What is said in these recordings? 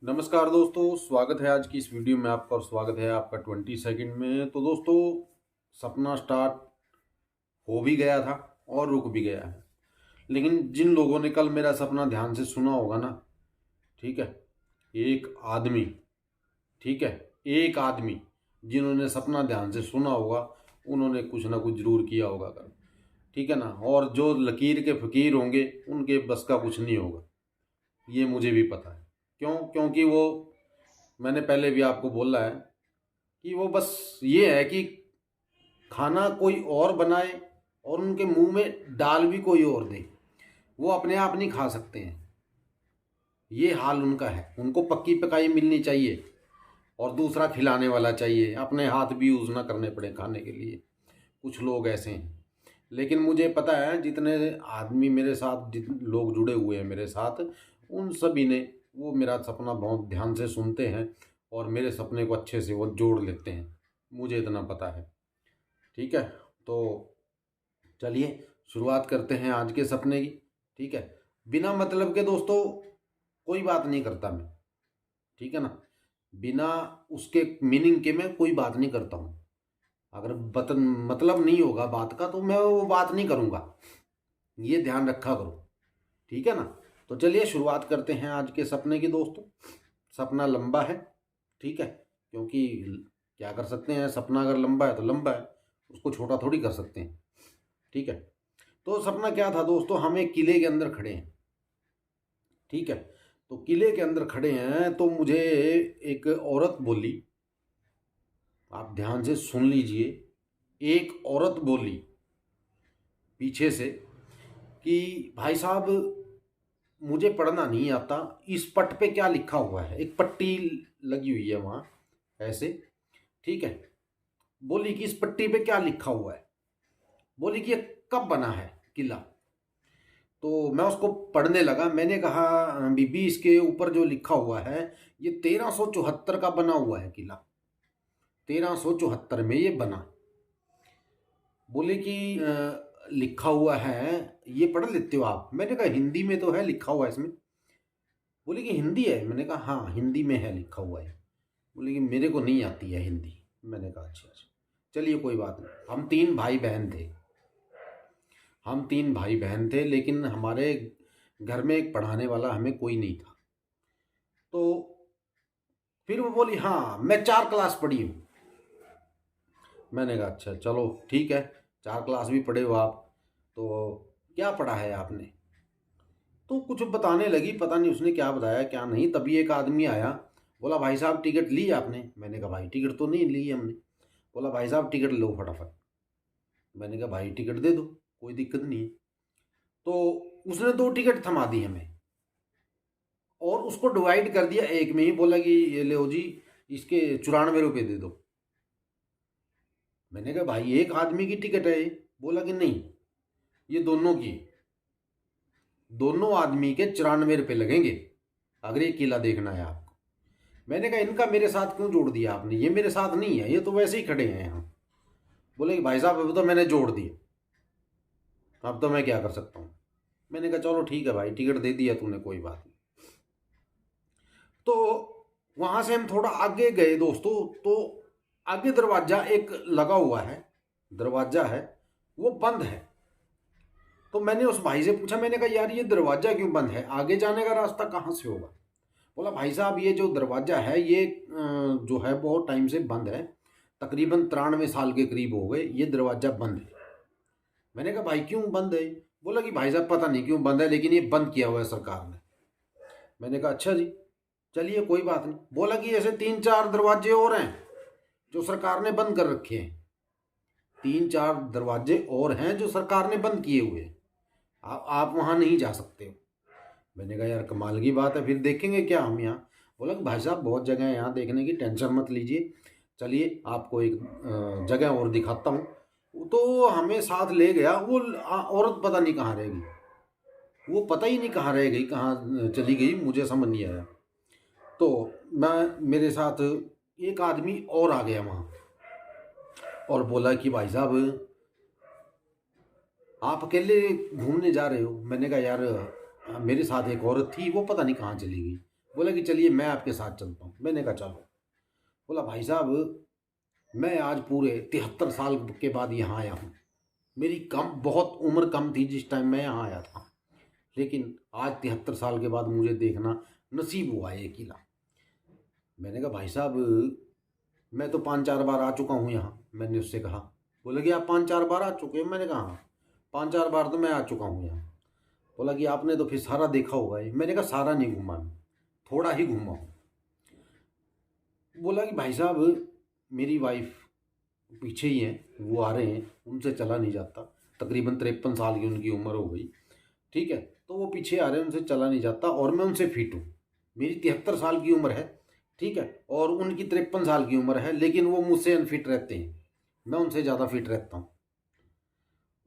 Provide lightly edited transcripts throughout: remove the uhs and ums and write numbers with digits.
नमस्कार दोस्तों, स्वागत है आज की इस वीडियो में आपका और स्वागत है आपका 22 में। तो दोस्तों, सपना स्टार्ट हो भी गया था और रुक भी गया है। लेकिन जिन लोगों ने कल मेरा सपना ध्यान से सुना होगा ना, ठीक है, एक आदमी, ठीक है, एक आदमी जिन्होंने सपना ध्यान से सुना होगा उन्होंने कुछ ना कुछ जरूर किया होगा कल, ठीक है ना। और जो लकीर के फकीर होंगे उनके बस का कुछ नहीं होगा, ये मुझे भी पता है। क्यों? क्योंकि वो, मैंने पहले भी आपको बोला है कि वो बस ये है कि खाना कोई और बनाए और उनके मुंह में डाल भी कोई और दे, वो अपने आप नहीं खा सकते हैं। ये हाल उनका है। उनको पक्की पकाई मिलनी चाहिए और दूसरा खिलाने वाला चाहिए, अपने हाथ भी यूज़ ना करने पड़े खाने के लिए। कुछ लोग ऐसे हैं। लेकिन मुझे पता है जितने आदमी मेरे साथ, जितने लोग जुड़े हुए हैं मेरे साथ, उन सभी ने, वो मेरा सपना बहुत ध्यान से सुनते हैं और मेरे सपने को अच्छे से वो जोड़ लेते हैं। मुझे इतना पता है, ठीक है। तो चलिए शुरुआत करते हैं आज के सपने की, ठीक है। बिना मतलब के दोस्तों कोई बात नहीं करता मैं, ठीक है ना। बिना उसके मीनिंग के मैं कोई बात नहीं करता हूँ। अगर मतलब नहीं होगा बात का तो मैं वो बात नहीं करूँगा, ये ध्यान रखा करो, ठीक है ना। तो चलिए शुरुआत करते हैं आज के सपने की दोस्तों। सपना लंबा है, ठीक है, क्योंकि क्या कर सकते हैं, सपना अगर लंबा है तो लंबा है, उसको छोटा थोड़ी कर सकते हैं, ठीक है। तो सपना क्या था दोस्तों, हम एक किले के अंदर खड़े हैं, ठीक है। तो किले के अंदर खड़े हैं तो मुझे एक औरत बोली, आप ध्यान से सुन लीजिए। एक औरत बोली पीछे से कि भाई साहब, मुझे पढ़ना नहीं आता, इस पट पे क्या लिखा हुआ है। एक पट्टी लगी हुई है वहाँ ऐसे, ठीक है। बोली कि इस पट्टी पे क्या लिखा हुआ है। बोली कि ये कब बना है किला। तो मैं उसको पढ़ने लगा। मैंने कहा बीबी, इसके ऊपर जो लिखा हुआ है ये 1374 का बना हुआ है किला, 1374 में ये बना। बोले कि लिखा हुआ है, ये पढ़ लेते हो आप। मैंने कहा हिंदी में तो है लिखा हुआ है इसमें। बोले कि हिंदी है। मैंने कहा हाँ हिंदी में है लिखा हुआ है। बोले कि मेरे को नहीं आती है हिंदी। मैंने कहा अच्छा अच्छा, चलिए कोई बात नहीं। हम तीन भाई बहन थे, लेकिन हमारे घर में एक पढ़ाने वाला हमें कोई नहीं था। तो फिर वो बोली हाँ मैं 4 क्लास पढ़ी हूँ। मैंने कहा अच्छा चलो ठीक है, 4 क्लास भी पढ़े हो आप, तो क्या पढ़ा है आपने। तो कुछ बताने लगी, पता नहीं उसने क्या बताया क्या नहीं। तभी एक आदमी आया, बोला भाई साहब टिकट ली आपने। मैंने कहा भाई टिकट तो नहीं ली हमने। बोला भाई साहब टिकट लो फटाफट। मैंने कहा भाई टिकट दे दो, कोई दिक्कत नहीं है। तो उसने 2 टिकट थमा दी हमें और उसको डिवाइड कर दिया एक में ही। बोला कि ये लो जी, इसके 94 रुपये दे दो। मैंने कहा भाई एक आदमी की टिकट है ये। बोला कि नहीं, ये दोनों की, दोनों आदमी के 94 रुपये लगेंगे अगर ये किला देखना है आपको। मैंने कहा इनका मेरे साथ क्यों जोड़ दिया आपने, ये मेरे साथ नहीं है, ये तो वैसे ही खड़े हैं यहाँ। बोले कि भाई साहब अब तो मैंने जोड़ दिया, अब तो मैं क्या कर सकता हूँ। मैंने कहा चलो ठीक है भाई, टिकट दे दिया तूने, कोई बात नहीं। तो वहां से हम थोड़ा आगे गए दोस्तों, तो आगे दरवाजा एक लगा हुआ है, दरवाजा है वो बंद है। तो मैंने उस भाई से पूछा, मैंने कहा यार ये दरवाजा क्यों बंद है, आगे जाने का रास्ता कहाँ से होगा। बोला भाई साहब ये जो दरवाजा है ये जो है बहुत टाइम से बंद है, तकरीबन 93 साल के करीब हो गए ये दरवाजा बंद है। मैंने कहा भाई क्यों बंद है। बोला कि भाई साहब पता नहीं क्यों बंद है, लेकिन ये बंद किया हुआ है सरकार ने। मैंने कहा अच्छा जी, चलिए कोई बात नहीं। बोला कि ऐसे 3-4 दरवाजे और हैं जो सरकार ने बंद कर रखे हैं, 3-4 दरवाजे और हैं जो सरकार ने बंद किए हुए हैं, आप वहाँ नहीं जा सकते हो। मैंने कहा यार कमाल की बात है, फिर देखेंगे क्या हम यहाँ। बोला कि भाई साहब बहुत जगह है यहाँ देखने की, टेंशन मत लीजिए, चलिए आपको एक जगह और दिखाता हूँ। तो हमें साथ ले गया। वो औरत पता नहीं कहाँ रह गई, वो पता ही नहीं कहाँ रह गई, कहाँ चली गई, मुझे समझ नहीं आया। तो मेरे साथ एक आदमी और आ गया वहाँ और बोला कि भाई साहब आप अकेले घूमने जा रहे हो। मैंने कहा यार मेरे साथ एक औरत थी, वो पता नहीं कहाँ चली गई, बोला कि चलिए मैं आपके साथ चलता हूँ। मैंने कहा चलो। बोला भाई साहब मैं आज पूरे 73 साल के बाद यहाँ आया हूँ। मेरी बहुत उम्र कम थी जिस टाइम मैं यहाँ आया था, लेकिन आज 73 साल के बाद मुझे देखना नसीब हुआ है ये किला। मैंने कहा भाई साहब मैं तो 5-4 बार आ चुका हूँ यहाँ। मैंने उससे कहा। बोला कि आप 5-4 बार आ चुके हैं। मैंने कहा हाँ 5-4 बार तो मैं आ चुका हूँ यहाँ। बोला कि आपने तो फिर सारा देखा होगा ये। मैंने कहा सारा नहीं घूमा मैं, थोड़ा ही घूमा हूँ। बोला कि भाई साहब मेरी वाइफ पीछे ही हैं, वो आ रहे हैं, उनसे चला नहीं जाता। तकरीबन 53 साल की उनकी उम्र हो गई, ठीक है। तो वो पीछे आ रहे हैं, उनसे चला नहीं जाता और मैं उनसे फिट हूँ। मेरी 73 साल की उम्र है, ठीक है, और उनकी 53 साल की उम्र है, लेकिन वो मुझसे अनफिट रहते हैं, मैं उनसे ज़्यादा फिट रहता हूँ।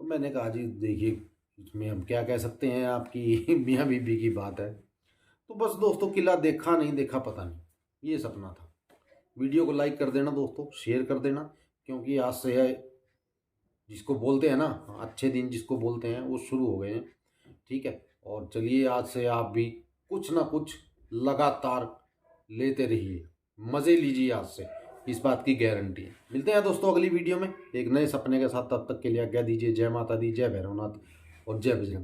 तो मैंने कहा जी देखिए इसमें हम क्या कह सकते हैं, आपकी मियाँ बीबी की बात है। तो बस दोस्तों किला देखा नहीं देखा पता नहीं, ये सपना था। वीडियो को लाइक कर देना दोस्तों, शेयर कर देना, क्योंकि आज से है जिसको बोलते हैं ना अच्छे दिन जिसको बोलते हैं वो शुरू हो गए हैं, ठीक है। और चलिए आज से आप भी कुछ ना कुछ लगातार लेते रहिए, मज़े लीजिए आज से, इस बात की गारंटी है। मिलते हैं दोस्तों अगली वीडियो में एक नए सपने के साथ, तब तक के लिए आज्ञा दीजिए। जय माता दी, जय भैरवनाथ और जय बजरंग।